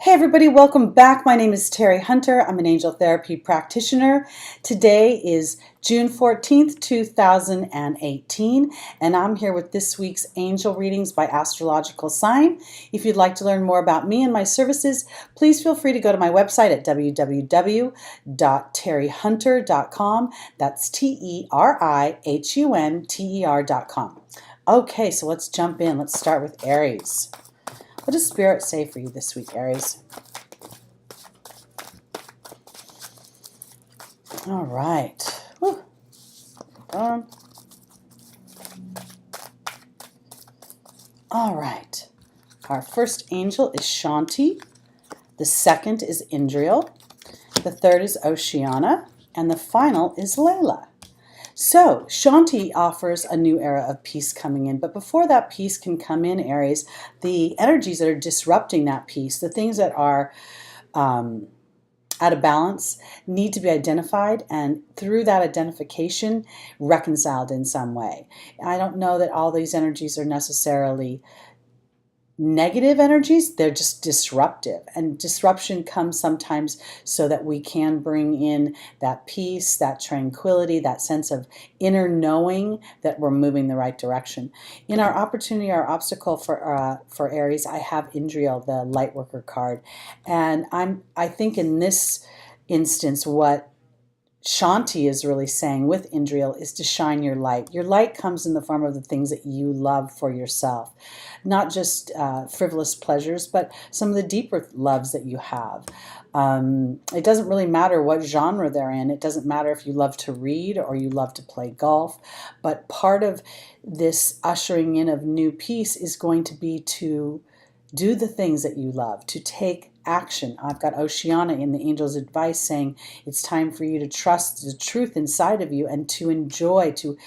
Hey everybody, welcome back. My name is Teri Hunter. I'm an angel therapy practitioner. Today is June 14th, 2018, and I'm here with this week's angel readings by astrological sign. If you'd like to learn more about me and my services, please feel free to go to my website at www.terihunter.com. That's TERIHUNTER.com. Okay, so let's jump in. Let's start with Aries. What does Spirit say for you this week, Aries? All right. Whew. All right. Our first angel is Shanti. The second is Indriel. The third is Oceana. And the final is Layla. So, Shanti offers a new era of peace coming in. But before that peace can come in, Aries, the energies that are disrupting that peace, the things that are out of balance, need to be identified, and through that identification, reconciled in some way. I don't know that all these energies are necessarily negative energies. They're just disruptive, and disruption comes sometimes so that we can bring in that peace, that tranquility, that sense of inner knowing that we're moving the right direction. In our opportunity, our obstacle for Aries, I have Indriel, the Lightworker card, and I think in this instance what Shanti is really saying with Indriel is to shine your light. Your light comes in the form of the things that you love for yourself, not just frivolous pleasures, but some of the deeper loves that you have. It doesn't really matter what genre they're in. It doesn't matter if you love to read or you love to play golf, but part of this ushering in of new peace is going to be to do the things that you love, to take action. I've got Oceana in the angel's advice saying it's time for you to trust the truth inside of you and to enjoy, to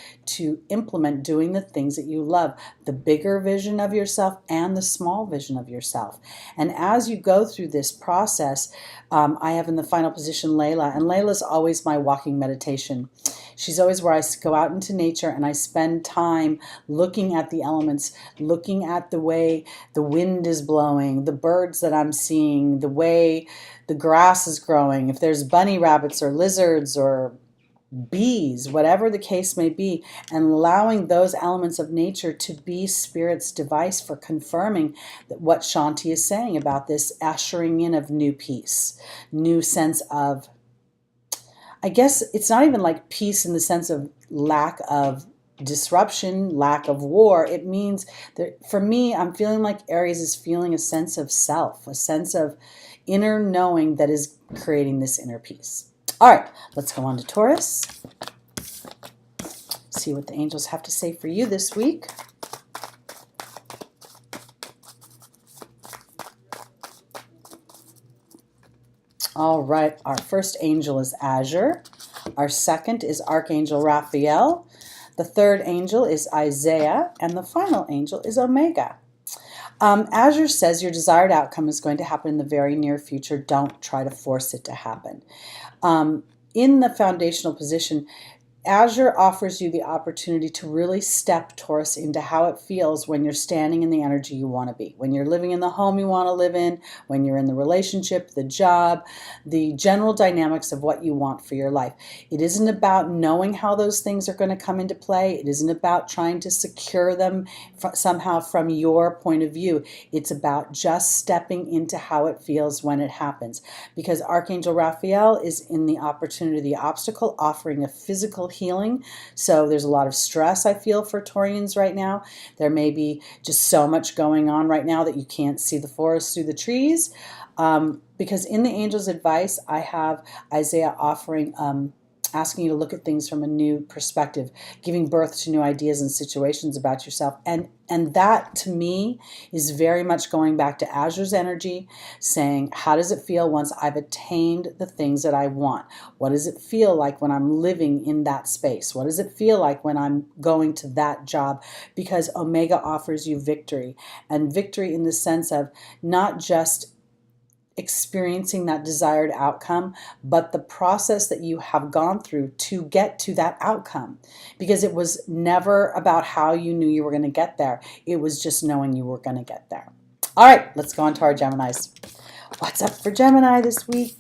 implement doing the things that you love, the bigger vision of yourself and the small vision of yourself. And as you go through this process, I have in the final position Layla, and Layla's always my walking meditation. She's always where I go out into nature and I spend time looking at the elements, looking at the way the wind is blowing, the birds that I'm seeing, the way the grass is growing, if there's bunny rabbits or lizards or bees, whatever the case may be, and allowing those elements of nature to be Spirit's device for confirming that what Shanti is saying about this ushering in of new peace, new sense of, I guess it's not even like peace in the sense of lack of disruption, lack of war. It means that for me, I'm feeling like Aries is feeling a sense of self, a sense of inner knowing that is creating this inner peace. All right, let's go on to Taurus. See what the angels have to say for you this week. All right, our first angel is Azure. Our second is Archangel Raphael. The third angel is Isaiah. And the final angel is Omega. Azure says your desired outcome is going to happen in the very near future. Don't try to force it to happen. In the foundational position, Azure offers you the opportunity to really step Taurus into how it feels when you're standing in the energy you want to be, when you're living in the home you want to live in, when you're in the relationship, the job, the general dynamics of what you want for your life. It isn't about knowing how those things are going to come into play. It isn't about trying to secure them somehow from your point of view. It's about just stepping into how it feels when it happens. Because Archangel Raphael is in the opportunity, the obstacle, offering a physical healing. So there's a lot of stress I feel for Taurians right now. There may be just so much going on right now that you can't see the forest through the trees. Because in the angel's advice, I have Isaiah offering, asking you to look at things from a new perspective, giving birth to new ideas and situations about yourself. And that, to me, is very much going back to Azure's energy, saying, how does it feel once I've attained the things that I want? What does it feel like when I'm living in that space? What does it feel like when I'm going to that job? Because Omega offers you victory, and victory in the sense of not just experiencing that desired outcome, but the process that you have gone through to get to that outcome. Because it was never about how you knew you were going to get there. It was just knowing you were going to get there. All right, let's go on to our Geminis. What's up for Gemini this week?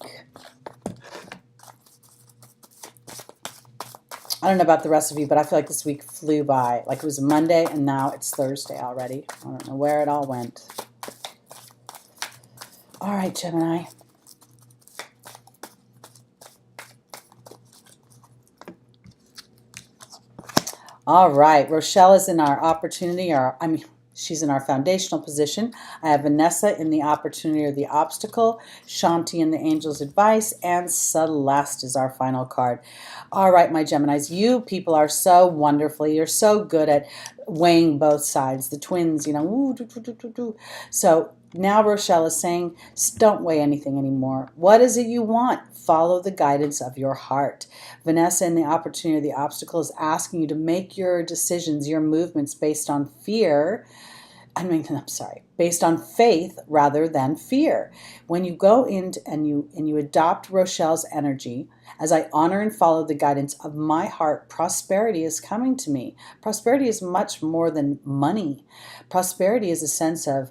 I don't know about the rest of you, but I feel like this week flew by. Like it was Monday and now it's Thursday already. I don't know where it all went. All right, Gemini. All right, Rochelle is in our opportunity, she's in our foundational position. I have Vanessa in the opportunity or the obstacle, Shanti in the angel's advice, and Celeste is our final card. All right, my Geminis, you people are so wonderful. You're so good at weighing both sides. The twins, you know, woo, doo, doo, doo, doo, doo. So now Rochelle is saying, don't weigh anything anymore. What is it you want? Follow the guidance of your heart. Vanessa in the opportunity, the obstacle is asking you to make your decisions, your movements based on fear. Based on faith rather than fear. When you go in and you adopt Rochelle's energy, as I honor and follow the guidance of my heart, prosperity is coming to me. Prosperity is much more than money. Prosperity is a sense of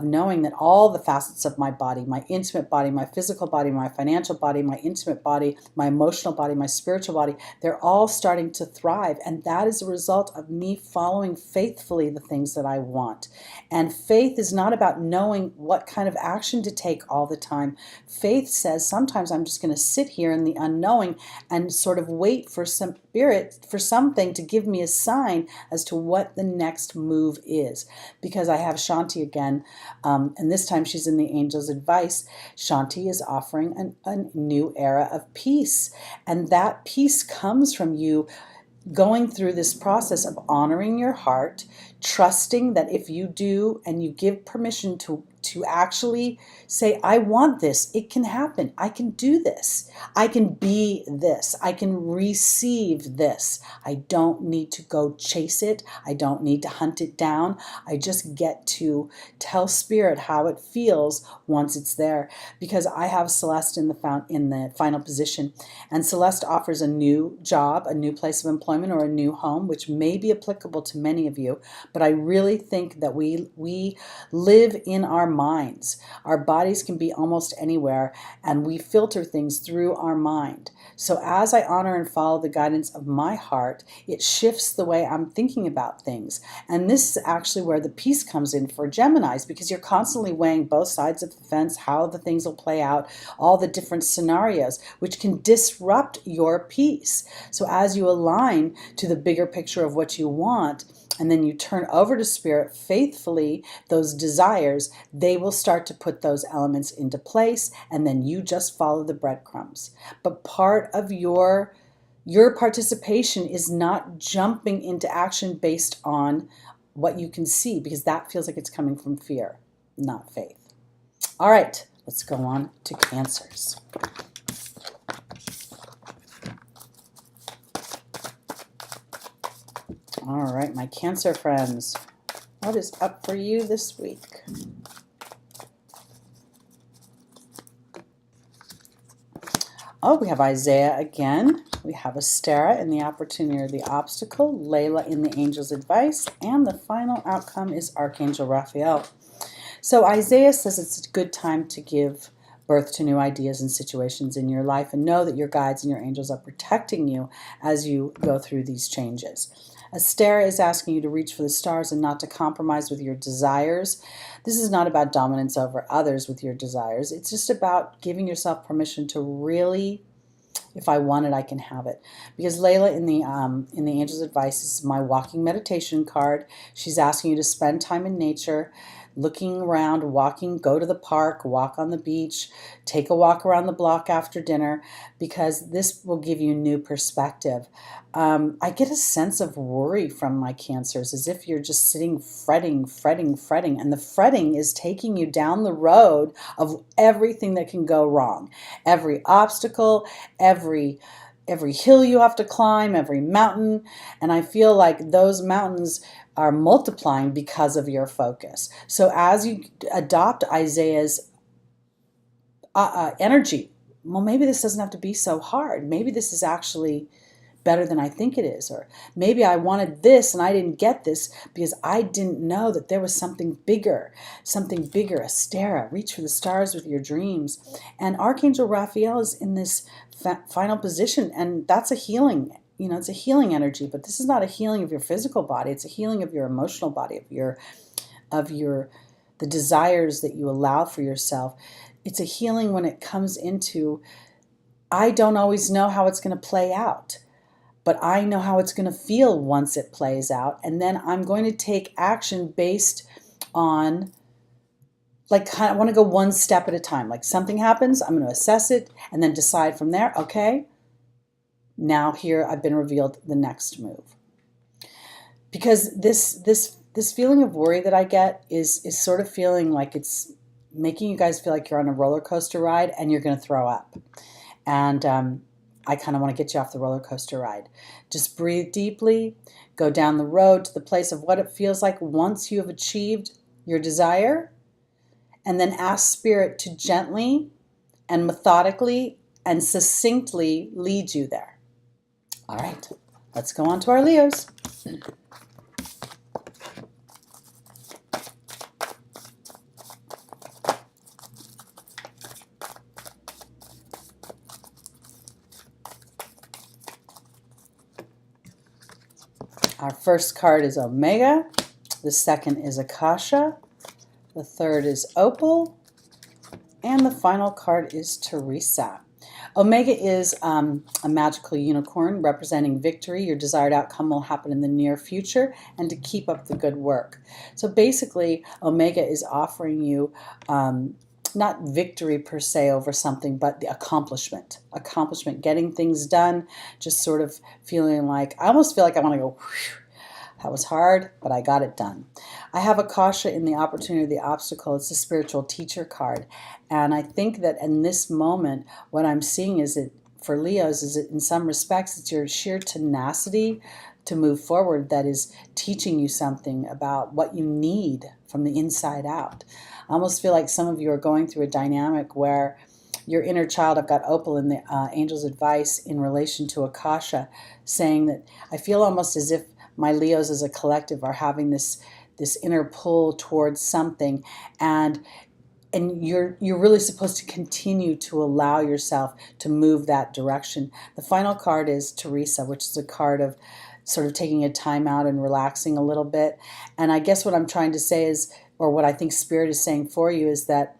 knowing that all the facets of my body, my intimate body, my physical body, my financial body, my intimate body, my emotional body, my spiritual body, they're all starting to thrive. And that is a result of me following faithfully the things that I want. And faith is not about knowing what kind of action to take all the time. Faith says sometimes I'm just going to sit here in the unknowing and sort of wait for some spirit, for something to give me a sign as to what the next move is. Because I have Shanti again, and this time she's in the angel's advice. Shanti is offering a new era of peace. And that peace comes from you going through this process of honoring your heart, trusting that if you do and you give permission to actually say, I want this, it can happen. I can do this. I can be this. I can receive this. I don't need to go chase it. I don't need to hunt it down. I just get to tell Spirit how it feels once it's there. Because I have Celeste in the final position, and Celeste offers a new job, a new place of employment, or a new home, which may be applicable to many of you. But I really think that we live in our minds. Our bodies can be almost anywhere, and we filter things through our mind. So as I honor and follow the guidance of my heart, it shifts the way I'm thinking about things. And this is actually where the peace comes in for Geminis, because you're constantly weighing both sides of the fence, how the things will play out, all the different scenarios, which can disrupt your peace. So as you align to the bigger picture of what you want, and then you turn over to Spirit faithfully, those desires, they will start to put those elements into place, and then you just follow the breadcrumbs. But part of your participation is not jumping into action based on what you can see, because that feels like it's coming from fear, not faith. All right, let's go on to Cancers. All right, my Cancer friends, what is up for you this week? Oh, we have Isaiah again. We have Astera in the opportunity or the obstacle, Layla in the angel's advice, and the final outcome is Archangel Raphael. So Isaiah says it's a good time to give birth to new ideas and situations in your life, and know that your guides and your angels are protecting you as you go through these changes. Astera is asking you to reach for the stars and not to compromise with your desires. This is not about dominance over others with your desires. It's just about giving yourself permission to really, if I want it, I can have it. Because Layla in the Angel's Advice is my walking meditation card. She's asking you to spend time in nature, looking around, walking, go to the park, walk on the beach, take a walk around the block after dinner, because this will give you new perspective. I get a sense of worry from my Cancers, as if you're just sitting fretting, and the fretting is taking you down the road of everything that can go wrong. Every obstacle, every hill you have to climb, every mountain, and I feel like those mountains are multiplying because of your focus. So as you adopt Isaiah's energy, well, maybe this doesn't have to be so hard. Maybe this is actually better than I think it is. Or maybe I wanted this and I didn't get this because I didn't know that there was something bigger, Astera. Reach for the stars with your dreams. And Archangel Raphael is in this final position, and that's a healing. It's a healing energy, but this is not a healing of your physical body. It's a healing of your emotional body, the desires that you allow for yourself. It's a healing when it comes into, I don't always know how it's going to play out, but I know how it's going to feel once it plays out. And then I'm going to take action based on, I want to go one step at a time. Like something happens, I'm going to assess it and then decide from there, okay, now here I've been revealed the next move. Because this feeling of worry that I get is sort of feeling like it's making you guys feel like you're on a roller coaster ride and you're going to throw up. And I kind of want to get you off the roller coaster ride. Just breathe deeply, go down the road to the place of what it feels like once you have achieved your desire, and then ask Spirit to gently and methodically and succinctly lead you there. All right, let's go on to our Leos. Our first card is Omega, the second is Akasha, the third is Opal, and the final card is Teresa. Omega is a magical unicorn representing victory. Your desired outcome will happen in the near future, and to keep up the good work. So basically, Omega is offering you not victory per se over something, but the accomplishment, getting things done, just sort of feeling like, I almost feel like I want to go, whew, that was hard, but I got it done. I have Akasha in the opportunity, the obstacle. It's a spiritual teacher card. And I think that in this moment, what I'm seeing is that for Leos, is that in some respects, it's your sheer tenacity to move forward that is teaching you something about what you need from the inside out. I almost feel like some of you are going through a dynamic where your inner child, I've got Opal in the Angel's Advice in relation to Akasha, saying that I feel almost as if my Leos as a collective are having this inner pull towards something, and you're really supposed to continue to allow yourself to move that direction. The final card is Teresa, which is a card of sort of taking a time out and relaxing a little bit. And I guess what I'm trying to say is, or what I think Spirit is saying for you, is that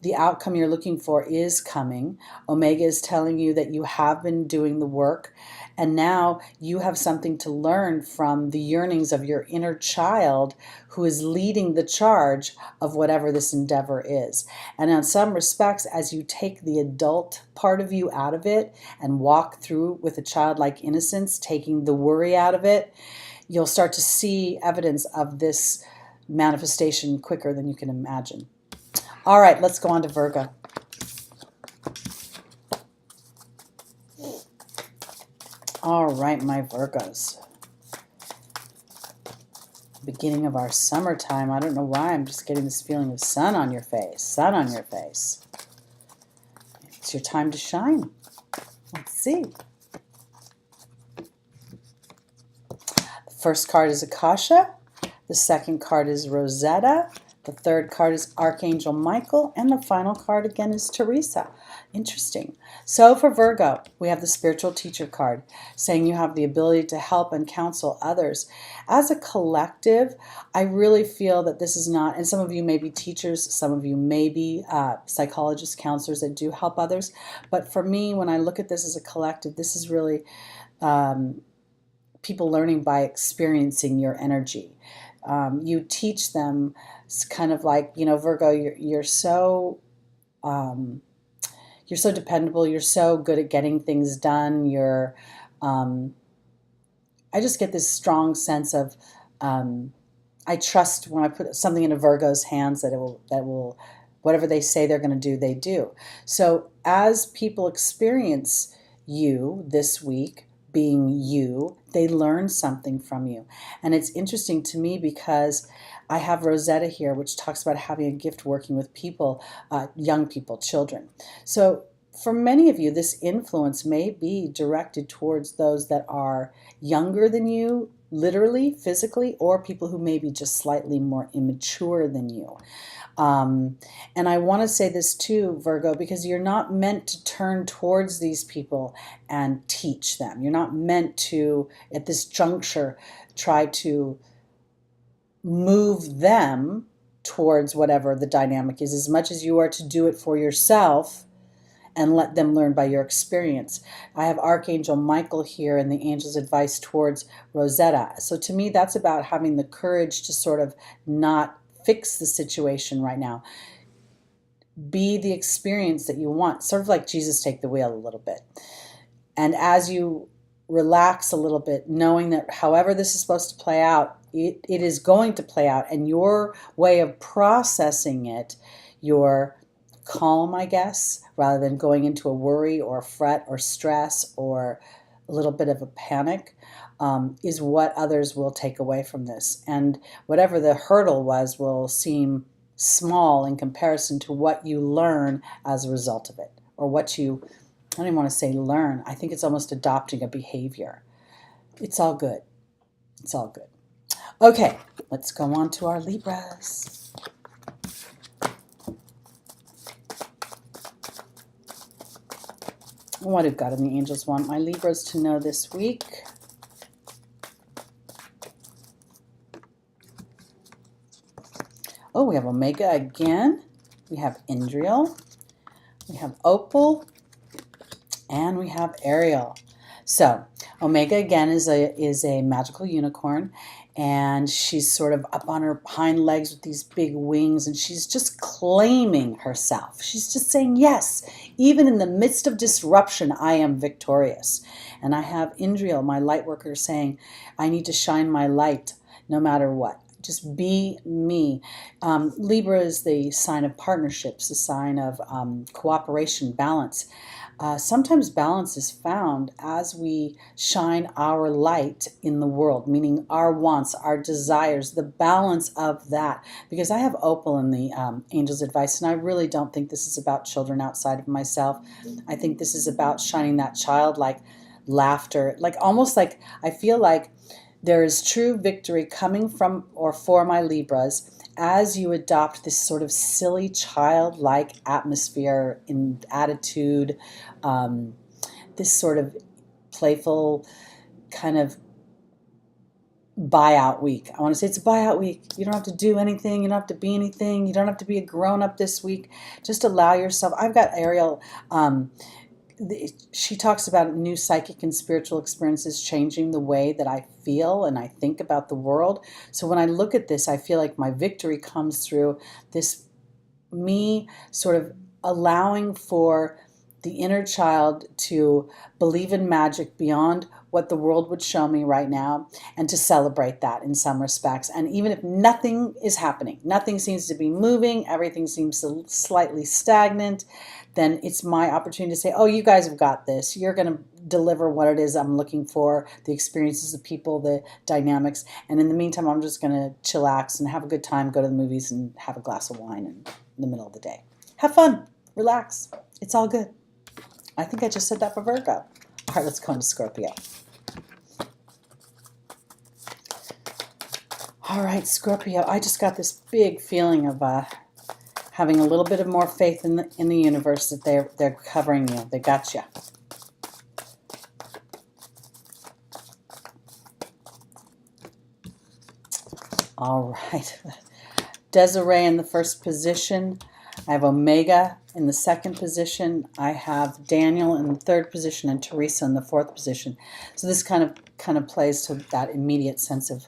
the outcome you're looking for is coming. Omega is telling you that you have been doing the work, and now you have something to learn from the yearnings of your inner child who is leading the charge of whatever this endeavor is. And in some respects, as you take the adult part of you out of it and walk through with a childlike innocence, taking the worry out of it, you'll start to see evidence of this manifestation quicker than you can imagine. All right, let's go on to Virgo. All right, my Virgos. Beginning of our summertime. I don't know why, I'm just getting this feeling of sun on your face. Sun on your face. It's your time to shine. Let's see. The first card is Akasha. The second card is Rosetta. The third card is Archangel Michael, and the final card again is Teresa. Interesting. So for Virgo, we have the spiritual teacher card, saying you have the ability to help and counsel others. As a collective, I really feel that this is not, and some of you may be teachers, some of you may be psychologists, counselors that do help others, but for me, when I look at this as a collective, this is really people learning by experiencing your energy. You teach them. It's kind of like, Virgo, you're so dependable. You're so good at getting things done. I just get this strong sense of, I trust when I put something into Virgo's hands that will, whatever they say they're going to do, they do. So as people experience you this week, being you, they learn something from you. And it's interesting to me because I have Rosetta here, which talks about having a gift working with people, young people, children. So for many of you, this influence may be directed towards those that are younger than you, literally, physically, or people who may be just slightly more immature than you. And I want to say this too, Virgo, because you're not meant to turn towards these people and teach them. You're not meant to, at this juncture, try to move them towards whatever the dynamic is, as much as you are to do it for yourself and let them learn by your experience. I have Archangel Michael here and the angel's advice towards Rosetta. So to me, that's about having the courage to sort of not fix the situation right now. Be the experience that you want, sort of like Jesus take the wheel a little bit. And as you relax a little bit, knowing that however this is supposed to play out, it is going to play out, and your way of processing it, your calm, I guess, rather than going into a worry or a fret or stress or a little bit of a panic, is what others will take away from this. And whatever the hurdle was will seem small in comparison to what you learn as a result of it, or what you, I don't even want to say learn. I think it's almost adopting a behavior. It's all good. It's all good. Okay, let's go on to our Libras. What do God and the angels want my Libras to know this week? Oh, we have Omega again. We have Indriel. We have Opal. And we have Ariel. So Omega again is a magical unicorn, and she's sort of up on her hind legs with these big wings, and she's just claiming herself. She's just saying, yes, even in the midst of disruption, I am victorious. And I have Indriel, my light worker, saying, I need to shine my light no matter what. Just be me. Libra is the sign of partnerships, the sign of cooperation, balance. Sometimes balance is found as we shine our light in the world, meaning our wants, our desires, the balance of that. Because I have Opal in the Angel's Advice, and I really don't think this is about children outside of myself. I think this is about shining that childlike laughter, like almost like I feel like there is true victory coming from or for my Libras as you adopt this sort of silly childlike atmosphere in attitude, this sort of playful kind of buyout week. I want to say it's a buyout week. You don't have to do anything. You don't have to be anything. You don't have to be a grown-up this week. Just allow yourself. I've got Ariel. She talks about new psychic and spiritual experiences changing the way that I feel and I think about the world. So when I look at this, I feel like my victory comes through this me sort of allowing for the inner child to believe in magic beyond what the world would show me right now, and to celebrate that in some respects. And even if nothing is happening, nothing seems to be moving, everything seems slightly stagnant, then it's my opportunity to say, oh, you guys have got this. You're going to deliver what it is I'm looking for, the experiences of people, the dynamics. And in the meantime, I'm just going to chillax and have a good time, go to the movies and have a glass of wine in the middle of the day. Have fun. Relax. It's all good. I think I just said that for Virgo. All right, let's go into Scorpio. All right, Scorpio, I just got this big feeling of having a little bit of more faith in the universe that they're covering you. They got you. All right. Desiree in the first position. I have Omega in the second position. I have Daniel in the third position and Teresa in the fourth position. So this kind of plays to that immediate sense of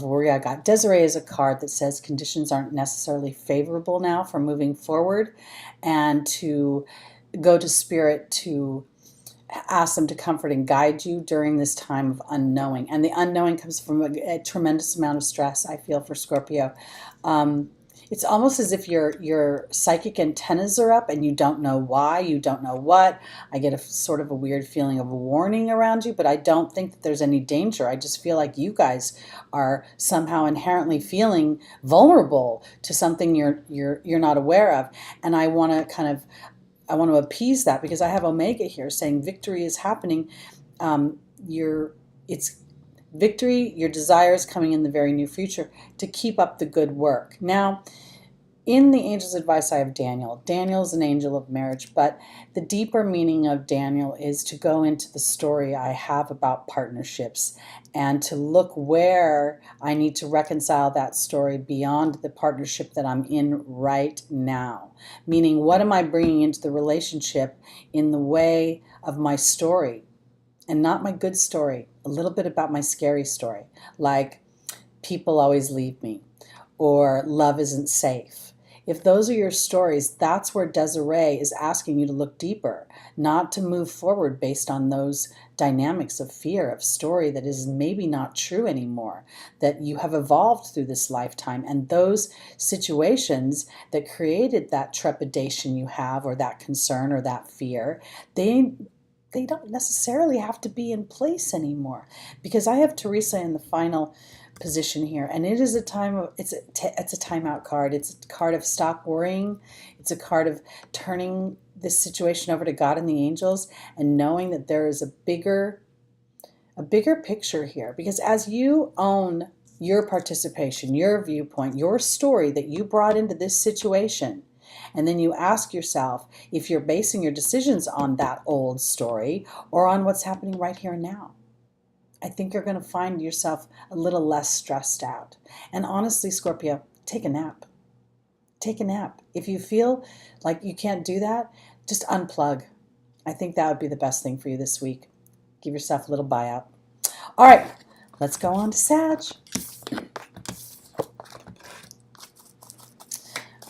worry I got. Desiree is a card that says conditions aren't necessarily favorable now for moving forward, and to go to Spirit to ask them to comfort and guide you during this time of unknowing. And the unknowing comes from a tremendous amount of stress, I feel, for Scorpio. It's almost as if your psychic antennas are up and you don't know why, you don't know what. I get a sort of a weird feeling of a warning around you, but I don't think that there's any danger. I just feel like you guys are somehow inherently feeling vulnerable to something you're not aware of. And I want to kind of I want to appease that because I have Omega here saying victory is happening. It's victory, your desires coming in the very near future to keep up the good work. Now, in the angel's advice, I have Daniel. Daniel's an angel of marriage, but the deeper meaning of Daniel is to go into the story I have about partnerships and to look where I need to reconcile that story beyond the partnership that I'm in right now. Meaning, what am I bringing into the relationship in the way of my story? And not my good story, a little bit about my scary story, like people always leave me or love isn't safe. If those are your stories, that's where Desiree is asking you to look deeper, not to move forward based on those dynamics of fear, of story that is maybe not true anymore, that you have evolved through this lifetime. And those situations that created that trepidation you have, or that concern, or that fear, they don't necessarily have to be in place anymore. Because I have Teresa in the final position here, and it is a time of it's a timeout card. It's a card of stop worrying. It's a card of turning this situation over to God and the angels and knowing that there is a bigger picture here. Because as you own your participation, your viewpoint, your story that you brought into this situation, and then you ask yourself if you're basing your decisions on that old story or on what's happening right here and now, I think you're going to find yourself a little less stressed out. And honestly, Scorpio, take a nap. Take a nap. If you feel like you can't do that, just unplug. I think that would be the best thing for you this week. Give yourself a little buyout. All right, let's go on to Sag.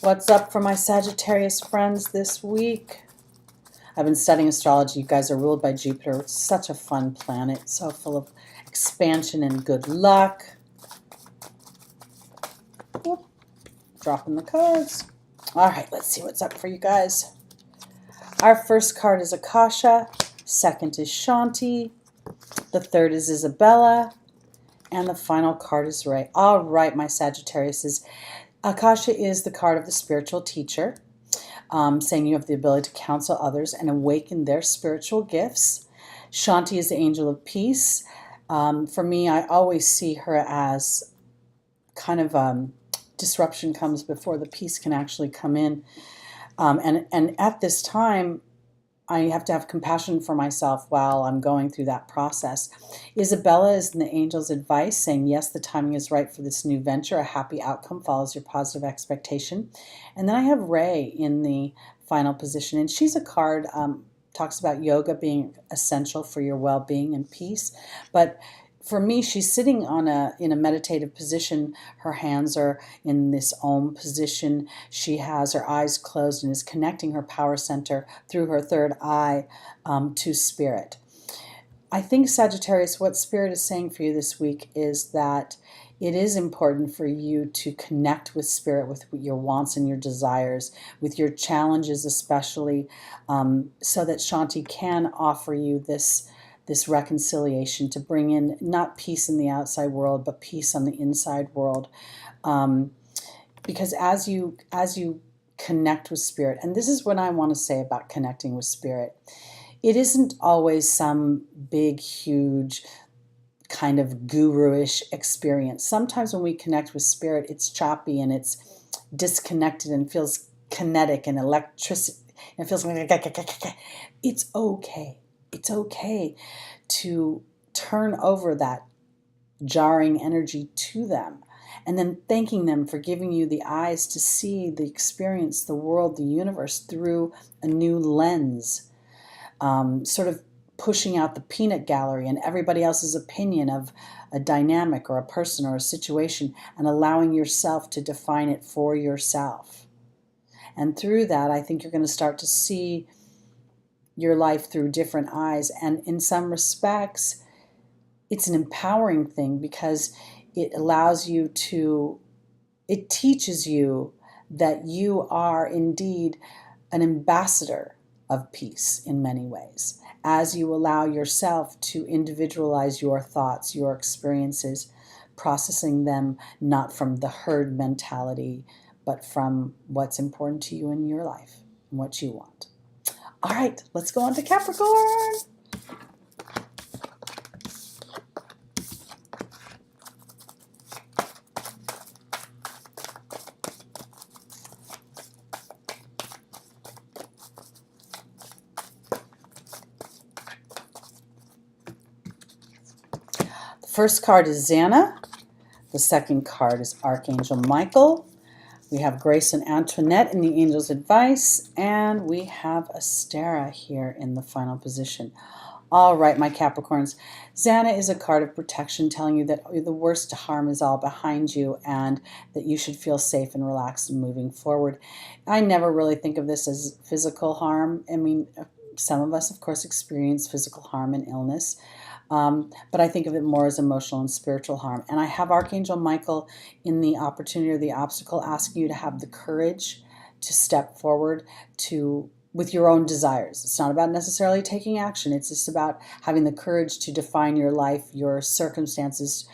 What's up for my Sagittarius friends this week? I've been studying astrology. You guys are ruled by Jupiter. It's such a fun planet, so full of expansion and good luck. Whoop. Dropping the cards. All right, let's see what's up for you guys. Our first card is Akasha. Second is Shanti. The third is Isabella. And the final card is Ray. All right, my Sagittariuses. Akasha is the card of the spiritual teacher, saying you have the ability to counsel others and awaken their spiritual gifts. Shanti is the angel of peace. For me, I always see her as kind of disruption comes before the peace can actually come in. And at this time, I have to have compassion for myself while I'm going through that process. Isabella is in the angel's advice, saying, yes, the timing is right for this new venture. A happy outcome follows your positive expectation. And then I have Ray in the final position, and she's a card, talks about yoga being essential for your well-being and peace. But for me, she's sitting in a meditative position. Her hands are in this Om position. She has her eyes closed and is connecting her power center through her third eye to spirit. I think, Sagittarius, what Spirit is saying for you this week is that it is important for you to connect with Spirit, with your wants and your desires, with your challenges especially, so that Shanti can offer you this reconciliation to bring in not peace in the outside world, but peace on the inside world. Because as you connect with Spirit, and this is what I want to say about connecting with Spirit, it isn't always some big, huge, kind of guru-ish experience. Sometimes when we connect with Spirit, it's choppy and it's disconnected and feels kinetic and electricity. It feels like it's okay. It's okay to turn over that jarring energy to them and then thanking them for giving you the eyes to see, the experience, the world, the universe through a new lens, sort of pushing out the peanut gallery and everybody else's opinion of a dynamic or a person or a situation and allowing yourself to define it for yourself. And through that, I think you're going to start to see your life through different eyes. And in some respects, it's an empowering thing because it allows you to, it teaches you that you are indeed an ambassador of peace in many ways, as you allow yourself to individualize your thoughts, your experiences, processing them not from the herd mentality, but from what's important to you in your life and what you want. All right, let's go on to Capricorn. The first card is Xana. The second card is Archangel Michael. We have Grace and Antoinette in the Angel's Advice, and we have Astera here in the final position. All right, my Capricorns. Xana is a card of protection telling you that the worst harm is all behind you and that you should feel safe and relaxed and moving forward. I never really think of this as physical harm. I mean, some of us, of course, experience physical harm and illness. But I think of it more as emotional and spiritual harm. And I have Archangel Michael in the opportunity or the obstacle asking you to have the courage to step forward with your own desires. It's not about necessarily taking action. It's just about having the courage to define your life, your circumstances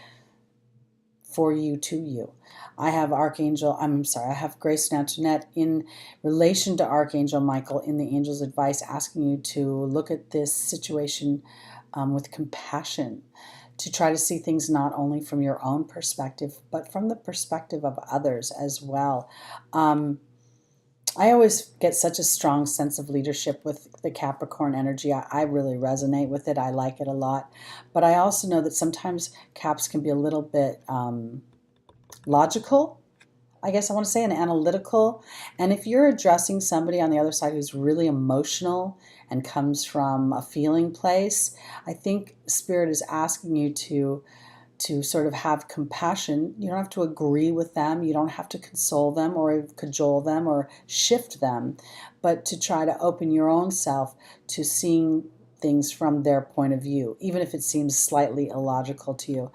for you, to you. I have I have Grace and Antoinette in relation to Archangel Michael in the Angel's Advice asking you to look at this situation with compassion, to try to see things not only from your own perspective, but from the perspective of others as well. I always get such a strong sense of leadership with the Capricorn energy. I really resonate with it. I like it a lot. But I also know that sometimes Caps can be a little bit logical, I guess I want to say, and analytical. And if you're addressing somebody on the other side who's really emotional and comes from a feeling place, I think Spirit is asking you to sort of have compassion. You don't have to agree with them. You don't have to console them or cajole them or shift them, but to try to open your own self to seeing things from their point of view, even if it seems slightly illogical to you.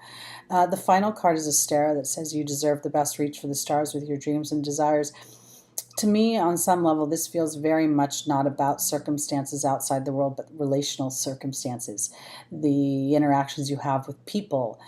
The final card is Astera that says you deserve the best. Reach for the stars with your dreams and desires. To me, on some level, this feels very much not about circumstances outside the world, but relational circumstances, the interactions you have with people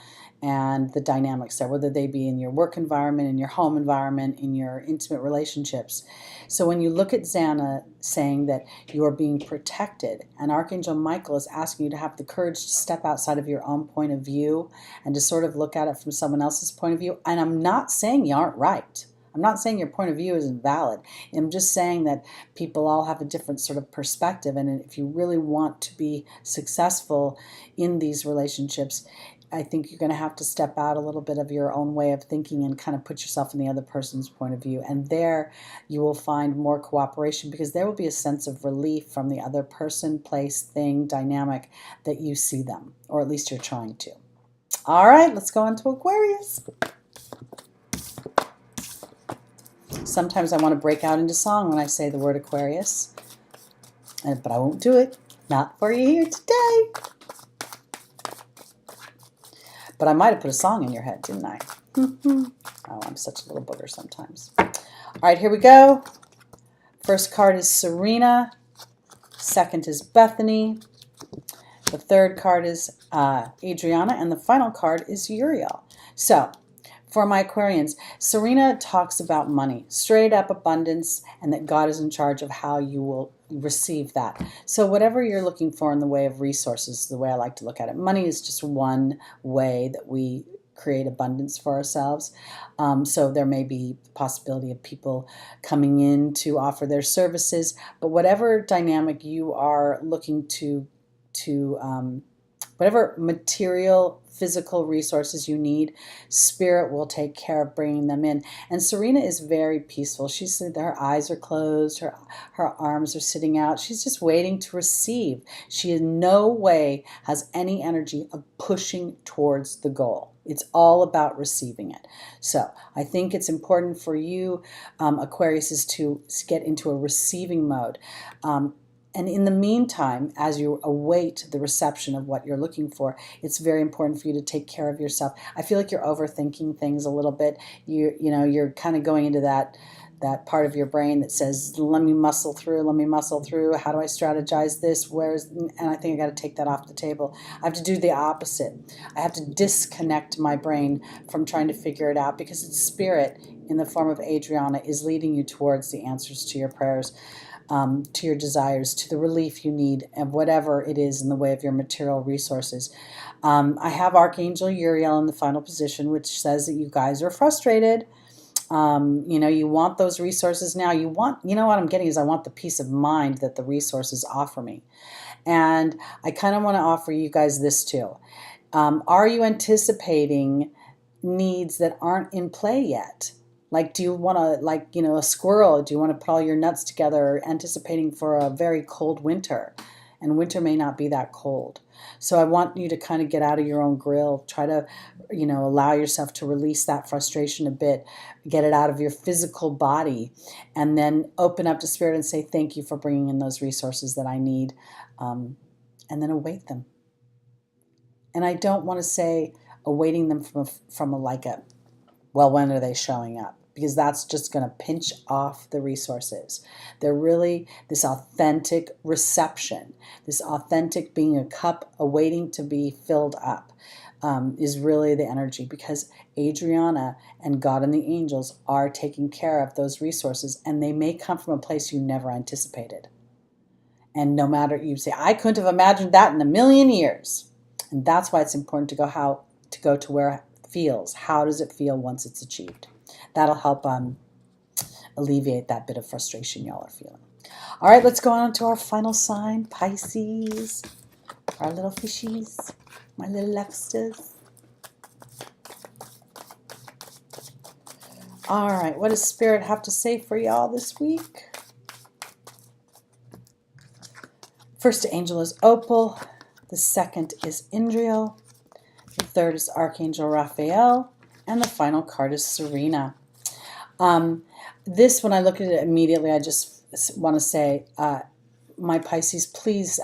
and the dynamics there, whether they be in your work environment, in your home environment, in your intimate relationships. So when you look at Xana saying that you are being protected, and Archangel Michael is asking you to have the courage to step outside of your own point of view and to sort of look at it from someone else's point of view. And I'm not saying you aren't right. I'm not saying your point of view isn't valid. I'm just saying that people all have a different sort of perspective. And if you really want to be successful in these relationships, I think you're going to have to step out a little bit of your own way of thinking and kind of put yourself in the other person's point of view. And there you will find more cooperation because there will be a sense of relief from the other person, place, thing, dynamic that you see them, or at least you're trying to. All right, let's go on to Aquarius. Sometimes I want to break out into song when I say the word Aquarius, but I won't do it. Not for you here today. But I might have put a song in your head, didn't I? Oh, I'm such a little booger sometimes. All right, here we go. First card is Serena. Second is Bethany. The third card is Adriana. And the final card is Uriel. So, for my Aquarians, Serena talks about money, straight up abundance, and that God is in charge of how you will receive that. So whatever you're looking for in the way of resources, the way I like to look at it, money is just one way that we create abundance for ourselves. So there may be the possibility of people coming in to offer their services, but whatever dynamic you are looking to whatever material, physical resources you need, Spirit will take care of bringing them in. And Serena is very peaceful. Her eyes are closed, her arms are sitting out. She's just waiting to receive. She in no way has any energy of pushing towards the goal. It's all about receiving it. So I think it's important for you, Aquarius, is to get into a receiving mode. And in the meantime, as you await the reception of what you're looking for, it's very important for you to take care of yourself. I feel like you're overthinking things a little bit. You're kind of going into that part of your brain that says, let me muscle through. How do I strategize this? And I think I got to take that off the table. I have to do the opposite. I have to disconnect my brain from trying to figure it out, because it's Spirit in the form of Adriana is leading you towards the answers to your prayers. to your desires, to the relief you need, and whatever it is in the way of your material resources. I have Archangel Uriel in the final position, which says that you guys are frustrated. You want those resources now. What I'm getting is I want the peace of mind that the resources offer me. And I kind of want to offer you guys this too. Are you anticipating needs that aren't in play yet? Like, do you want to, a squirrel, do you want to put all your nuts together anticipating for a very cold winter? And winter may not be that cold. So I want you to kind of get out of your own grill. Try to, allow yourself to release that frustration a bit, get it out of your physical body, and then open up to Spirit and say, thank you for bringing in those resources that I need, and then await them. And I don't want to say awaiting them from a well, when are they showing up? Because that's just going to pinch off the resources. They're really this authentic reception, this authentic being a cup awaiting to be filled up, is really the energy, because Adriana and God and the angels are taking care of those resources, and they may come from a place you never anticipated. And no matter, you say, I couldn't have imagined that in a million years. And that's why it's important to go to where it feels. How does it feel once it's achieved? That'll help alleviate that bit of frustration y'all are feeling. All right, let's go on to our final sign, Pisces. Our little fishies, my little Lexters. All right, what does Spirit have to say for y'all this week? First angel is Opal. The second is Indriel. The third is Archangel Raphael. And the final card is Serena. This, when I look at it immediately, I just want to say, my Pisces, please,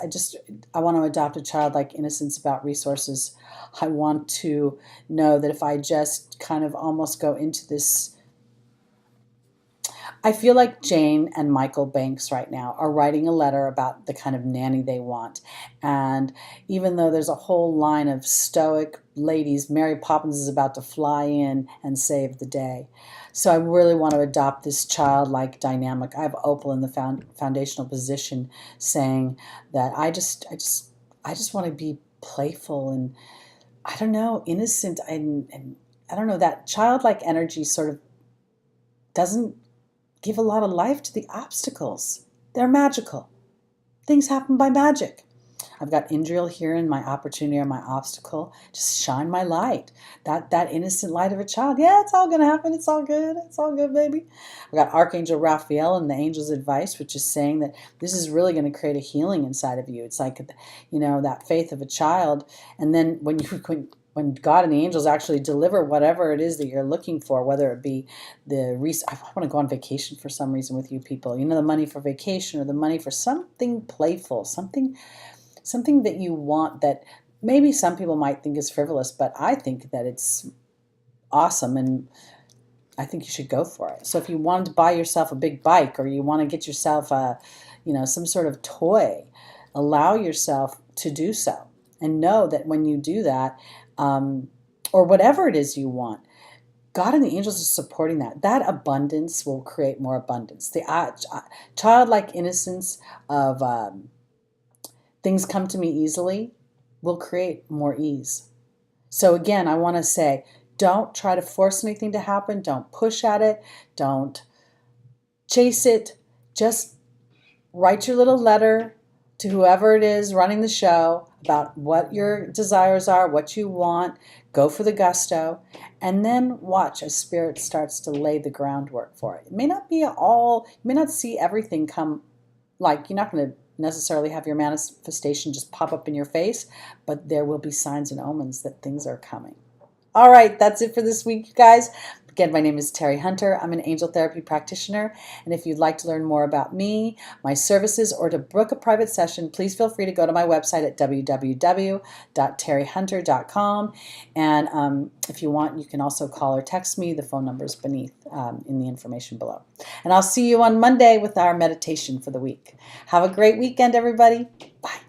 I want to adopt a childlike innocence about resources. I want to know that if I just kind of almost go into this, I feel like Jane and Michael Banks right now are writing a letter about the kind of nanny they want. And even though there's a whole line of stoic ladies, Mary Poppins is about to fly in and save the day. So I really want to adopt this childlike dynamic. I have Opal in the foundational position saying that I just want to be playful and, I don't know, innocent. And I don't know, that childlike energy sort of doesn't give a lot of life to the obstacles. They're magical. Things happen by magic. I've got Indriel here in my opportunity or my obstacle. Just shine my light. That innocent light of a child. Yeah, it's all going to happen. It's all good. It's all good, baby. I've got Archangel Raphael and the angel's advice, which is saying that this is really going to create a healing inside of you. It's like, that faith of a child. And then when God and the angels actually deliver whatever it is that you're looking for, whether it be I want to go on vacation for some reason with you people, the money for vacation or the money for something playful, something that you want that maybe some people might think is frivolous, but I think that it's awesome and I think you should go for it. So if you want to buy yourself a big bike or you want to get yourself some sort of toy, allow yourself to do so and know that when you do that, or whatever it is you want, God and the angels are supporting that. That abundance will create more abundance. The childlike innocence of things come to me easily will create more ease. So again, I want to say, don't try to force anything to happen. Don't push at it. Don't chase it. Just write your little letter to whoever it is running the show about what your desires are, what you want. Go for the gusto, and then watch as Spirit starts to lay the groundwork for it. It may not be you may not see everything come, like you're not going to necessarily have your manifestation just pop up in your face, but there will be signs and omens that things are coming. All right, that's it for this week, you guys. Again, my name is Teri Hunter. I'm an angel therapy practitioner, and if you'd like to learn more about me, my services, or to book a private session, please feel free to go to my website at www.terihunter.com. And if you want, you can also call or text me. The phone number is beneath in the information below. And I'll see you on Monday with our meditation for the week. Have a great weekend, everybody. Bye.